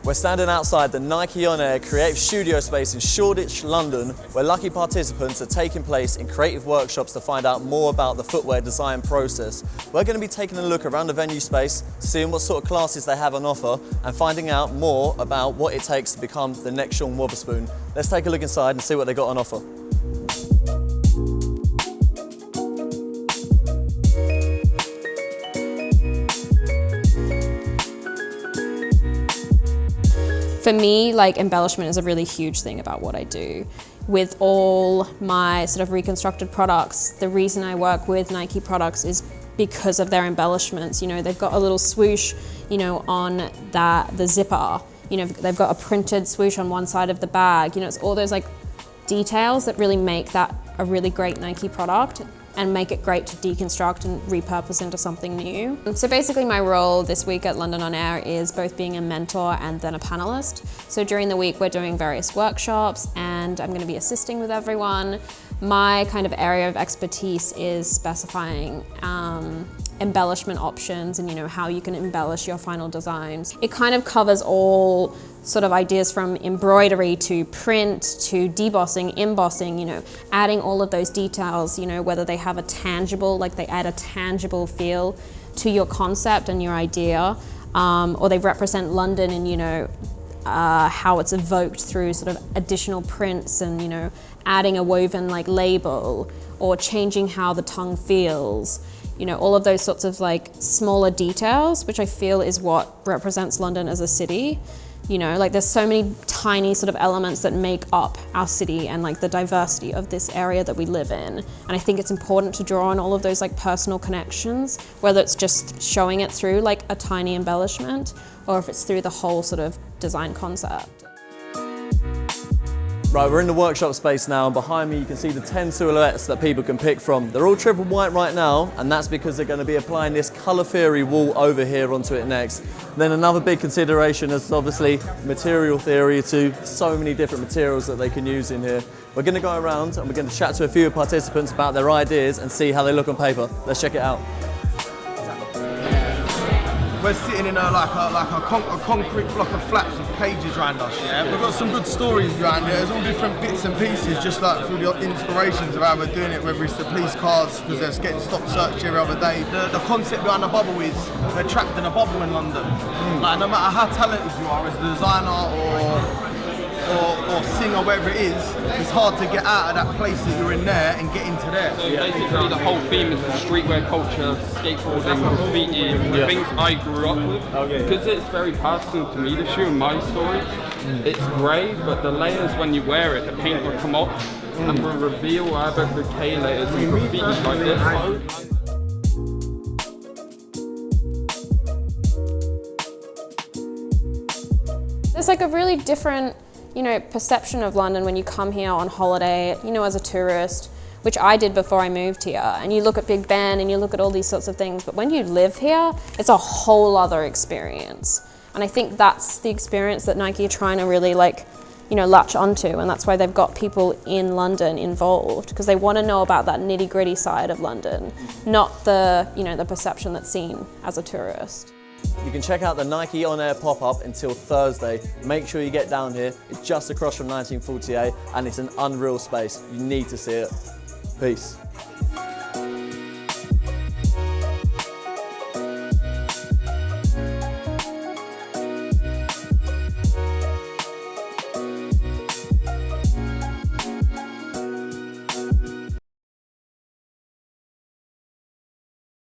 We're standing outside the Nike On Air creative studio space in Shoreditch, London, where lucky participants are taking place in creative workshops to find out more about the footwear design process. We're going to be taking a look around the venue space, seeing what sort of classes they have on offer, and finding out more about what it takes to become the next Sean Wotherspoon. Let's take a look inside and see what they got on offer. For me, like, embellishment is a really huge thing about what I do. With all my sort of reconstructed products, the reason I work with Nike products is because of their embellishments. You know, they've got a little swoosh, you know, on the zipper. You know, they've got a printed swoosh on one side of the bag. You know, it's all those like details that really make that a really great Nike product and make it great to deconstruct and repurpose into something new. And so basically my role this week at London On Air is both being a mentor and then a panelist. So during the week we're doing various workshops and I'm going to be assisting with everyone. My kind of area of expertise is specifying embellishment options and, you know, how you can embellish your final designs. It kind of covers all sort of ideas from embroidery to print to debossing, embossing, you know, adding all of those details, you know, whether they have a tangible, like they add a tangible feel to your concept and your idea, or they represent London and, you know, how it's evoked through sort of additional prints and, you know, adding a woven like label or changing how the tongue feels. You know, all of those sorts of like smaller details, which I feel is what represents London as a city. You know, like there's so many tiny sort of elements that make up our city and like the diversity of this area that we live in. And I think it's important to draw on all of those like personal connections, whether it's just showing it through like a tiny embellishment or if it's through the whole sort of design concept. Right, we're in the workshop space now, and behind me you can see the 10 silhouettes that people can pick from. They're all triple white right now, and that's because they're going to be applying this colour theory wool over here onto it next. Then another big consideration is obviously material theory to so many different materials that they can use in here. We're going to go around and we're going to chat to a few participants about their ideas and see how they look on paper. Let's check it out. We're sitting in a concrete block of flats with cages around us, yeah? We've got some good stories around here. There's all different bits and pieces, just like through the inspirations of how we're doing it, whether it's the police cars, because they're getting stop search every other day. The concept behind the bubble is we're trapped in a bubble in London. Like, no matter how talented you are as a designer or singer, whatever it is, it's hard to get out of that place that you're in there and get into there. So basically the whole theme is the streetwear culture, skateboarding, graffiti, the things I grew up with. Because it's very personal to me, the shoe and my story. It's grey, but the layers when you wear it, the paint will come off and will reveal either the K layers and graffiti like this. There's like a really different, you know, perception of London when you come here on holiday, you know, as a tourist, which I did before I moved here. And you look at Big Ben and you look at all these sorts of things, but when you live here, it's a whole other experience. And I think that's the experience that Nike are trying to really like, you know, latch onto. And that's why they've got people in London involved, because they want to know about that nitty gritty side of London, not the, you know, the perception that's seen as a tourist. You can check out the Nike On Air pop-up until Thursday. Make sure you get down here. It's just across from 1948 and it's an unreal space. You need to see it. Peace.